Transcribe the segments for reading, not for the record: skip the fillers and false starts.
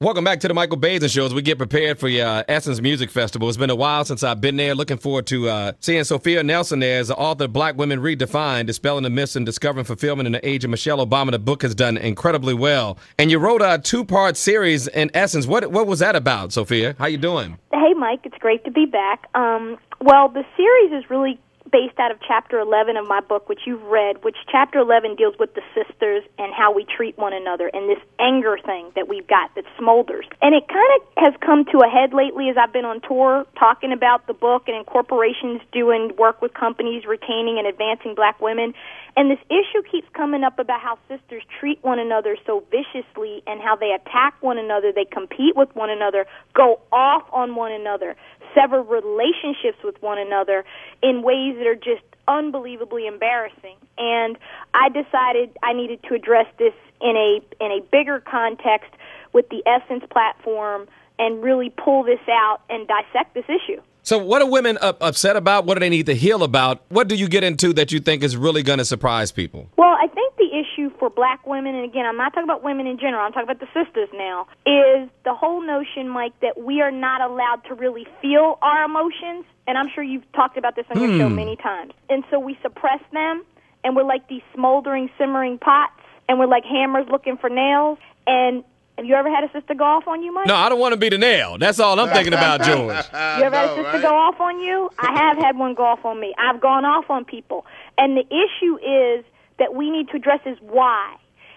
Welcome back to the Michael Baisden Show as we get prepared for your Essence Music Festival. It's been a while since I've been there. Looking forward to seeing Sophia Nelson there as the author of Black Women Redefined, Dispelling the Myths and Discovering Fulfillment in the Age of Michelle Obama. The book has done incredibly well. And you wrote a two-part series in Essence. What was that about, Sophia? How you doing? Hey, Mike. It's great to be back. Well, the series is really based out of Chapter 11 of my book, which you've read, which Chapter 11 deals with the sisters and how we treat one another and this anger thing that we've got that smolders. And it kind of has come to a head lately as I've been on tour talking about the book and in corporations doing work with companies retaining and advancing black women. And this issue keeps coming up about how sisters treat one another so viciously and how they attack one another, they compete with one another, go off on one another, sever relationships with one another in ways that are just unbelievably embarrassing. And I decided I needed to address this in a bigger context with the Essence platform and really pull this out and dissect this issue. So what are women upset about? What do they need to heal about? What do you get into that you think is really going to surprise people? Well, I think the issue for black women, and again, I'm not talking about women in general, I'm talking about the sisters now, is the whole notion, Mike, that we are not allowed to really feel our emotions. And I'm sure you've talked about this on your show many times. And so we suppress them, and we're like these smoldering, simmering pots, and we're like hammers looking for nails. And have you ever had a sister go off on you, Mike? No, I don't want to be the nail. That's all I'm thinking about, George. You ever had a sister go off on you? I have had one go off on me. I've gone off on people. And the issue is that we need to address is why.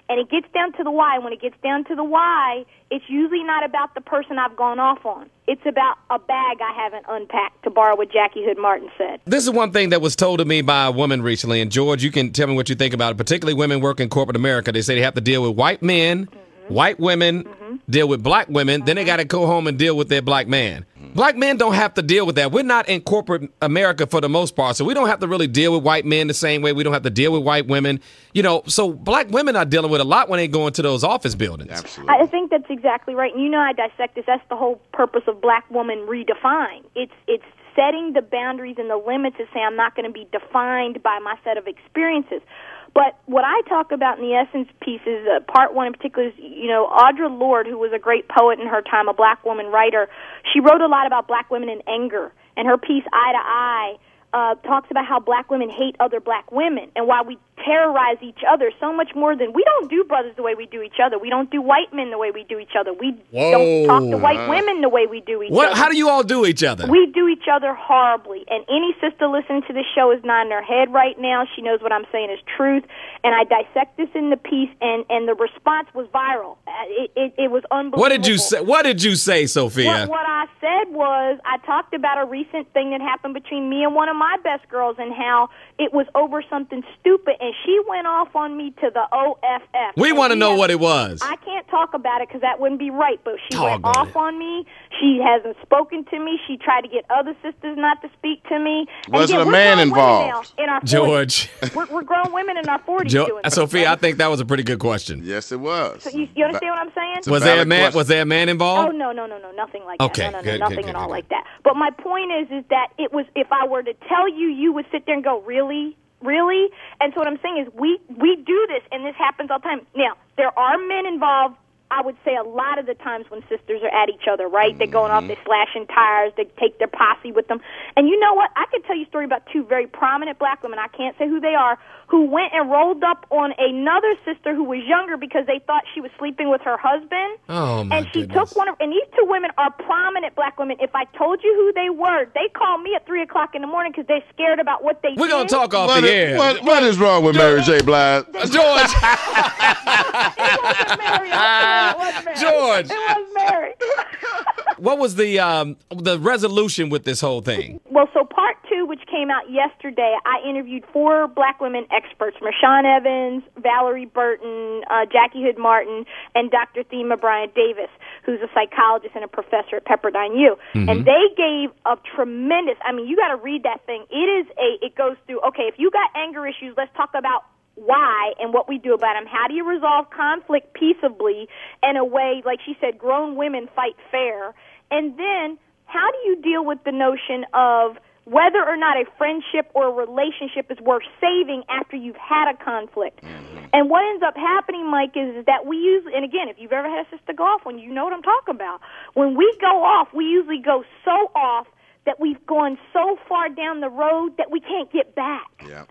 And it gets down to the why. And when it gets down to the why, it's usually not about the person I've gone off on. It's about a bag I haven't unpacked, to borrow what Jackie Hood Martin said. This is one thing that was told to me by a woman recently. And, George, you can tell me what you think about it. Particularly women work in corporate America. They say they have to deal with white men, white women, deal with black women, then they got to go home and deal with their black man. Black men don't have to deal with that. We're not in corporate America for the most part, so we don't have to really deal with white men the same way we don't have to deal with white women. You know, so black women are dealing with a lot when they go into those office buildings. Absolutely. I think that's exactly right. And you know I dissect this. That's the whole purpose of Black Woman Redefined. It's setting the boundaries and the limits to say I'm not going to be defined by my set of experiences. But what I talk about in the Essence pieces, part one in particular, is, Audre Lorde, who was a great poet in her time, a black woman writer, she wrote a lot about black women in anger. And her piece, Eye to Eye, talks about how black women hate other black women and why we terrorize each other so much more than we don't do brothers the way we do each other. We don't do white men the way we do each other. We don't talk to white women the way we do each other. How do you all do each other? We do each other horribly. And any sister listening to this show is nodding her head right now. She knows what I'm saying is truth. And I dissect this in the piece, and the response was viral. It was unbelievable. What did you say, Sophia? What I said was I talked about a recent thing that happened between me and one of my best girls and how it was over something stupid, and she went off on me to the OFF. We want to know what it was. I can't talk about it because that wouldn't be right, but she went off on me. She hasn't spoken to me. She tried to get other sisters not to speak to me. Was it a man involved? In our 40s. George. We're grown women in our 40s doing this. Sophia, I think that was a pretty good question. Yes, it was. So you understand what I'm saying? Was there a man involved? Oh, no, nothing like that. Okay, No, good, nothing at all like that. But my point is that it was, if I were to tell you, you would sit there and go, really? Really? And so what I'm saying is we do this, and this happens all the time. Now, there are men involved, I would say, a lot of the times when sisters are at each other, right? They're going off, they're slashing tires, they take their posse with them. And you know what? I could tell you a story about two very prominent black women, I can't say who they are, who went and rolled up on another sister who was younger because they thought she was sleeping with her husband. Oh, my And she goodness. took one of, and these two women are prominent black women. If I told you who they were, they call me at 3 o'clock in the morning because they're scared about what they did. We're going to talk off the air. What is wrong with Mary J. Blige? George. It wasn't Mary. It wasn't Mary. George. It was Mary. What was the resolution with this whole thing? Well, so part two, which came out yesterday, I interviewed 4 black women experts, Marshawn Evans, Valerie Burton, Jackie Hood Martin, and Dr. Thema Bryant-Davis, who's a psychologist and a professor at Pepperdine U. And they gave a tremendous, you got to read that thing. It goes through, okay, if you got anger issues, let's talk about why and what we do about them. How do you resolve conflict peaceably in a way, like she said, grown women fight fair? And then how do you deal with the notion of whether or not a friendship or a relationship is worth saving after you've had a conflict. And what ends up happening, Mike, is that we usually, and again, if you've ever had a sister go off, you know what I'm talking about. When we go off, we usually go so off that we've gone so far down the road that we can't get back. Yeah.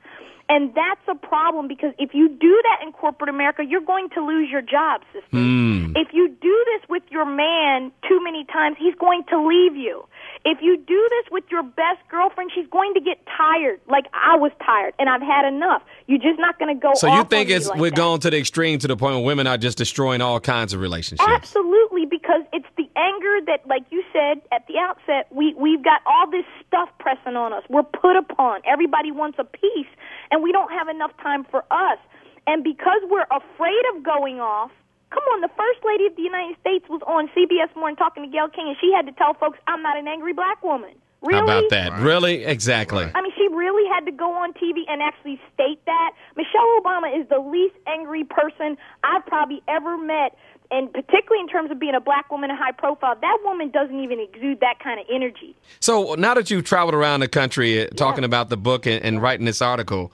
And that's a problem, because if you do that in corporate America, you're going to lose your job, sister. If you do this with your man too many times, he's going to leave you. If you do this with your best girlfriend, she's going to get tired, like I was tired, and I've had enough. You're just not going to go So off you think on it's me like we're that. going to the extreme to the point where women are just destroying all kinds of relationships? Absolutely, because it's the anger that, like you said at the outset, we've got all this stuff pressing on us. We're put upon. Everybody wants a piece, and we don't have enough time for us. And because we're afraid of going off, come on, the First Lady of the United States was on CBS Morning talking to Gayle King, and she had to tell folks, I'm not an angry black woman. Really? How about that? Right. Really? Exactly. Right. I mean, she really had to go on TV and actually state that. Michelle Obama is the least angry person I've probably ever met, and particularly in terms of being a black woman and high profile. That woman doesn't even exude that kind of energy. So now that you've traveled around the country talking about the book and writing this article,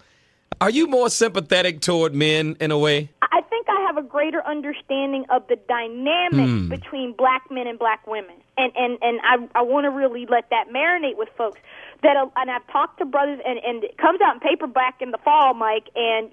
are you more sympathetic toward men in a way? I think I have a greater understanding of the dynamic between black men and black women. And I want to really let that marinate with folks. And I've talked to brothers, and it comes out in paperback in the fall, Mike, and,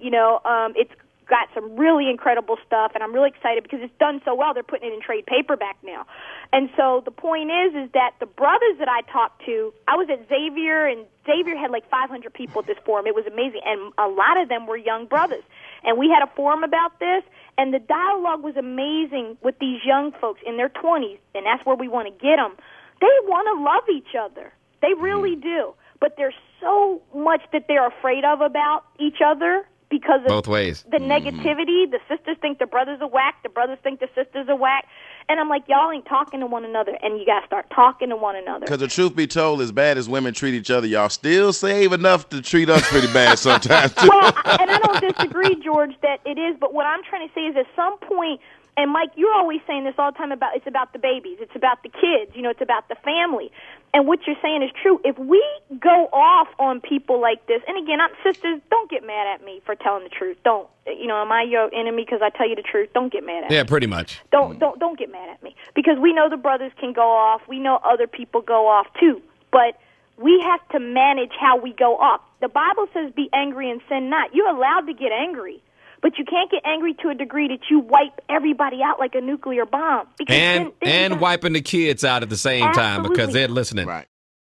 it's got some really incredible stuff, and I'm really excited because it's done so well, they're putting it in trade paperback now. And so the point is that the brothers that I talked to, I was at Xavier, and Xavier had like 500 people at this forum. It was amazing, and a lot of them were young brothers. And we had a forum about this, and the dialogue was amazing with these young folks in their 20s, and that's where we want to get them. They want to love each other. They really do. But there's so much that they're afraid of about each other because of Both ways. the negativity. The sisters think the brothers are whack. The brothers think the sisters are whack. And I'm like, y'all ain't talking to one another, and you got to start talking to one another. Because the truth be told, as bad as women treat each other, y'all still save enough to treat us pretty bad sometimes, too. Well, and I don't disagree, George, that it is. But what I'm trying to say is at some point, and Mike, you're always saying this all the time about it's about the babies, it's about the kids, it's about the family. And what you're saying is true. If we go off on people like this, and again, sisters, don't get mad at me for telling the truth. Don't, am I your enemy because I tell you the truth? Don't get mad at me. Yeah, pretty much. Don't get mad at me, because we know the brothers can go off. We know other people go off too, but we have to manage how we go off. The Bible says, "Be angry and sin not." You're allowed to get angry, but you can't get angry to a degree that you wipe everybody out like a nuclear bomb. Because And wiping the kids out at the same time because they're listening. Right.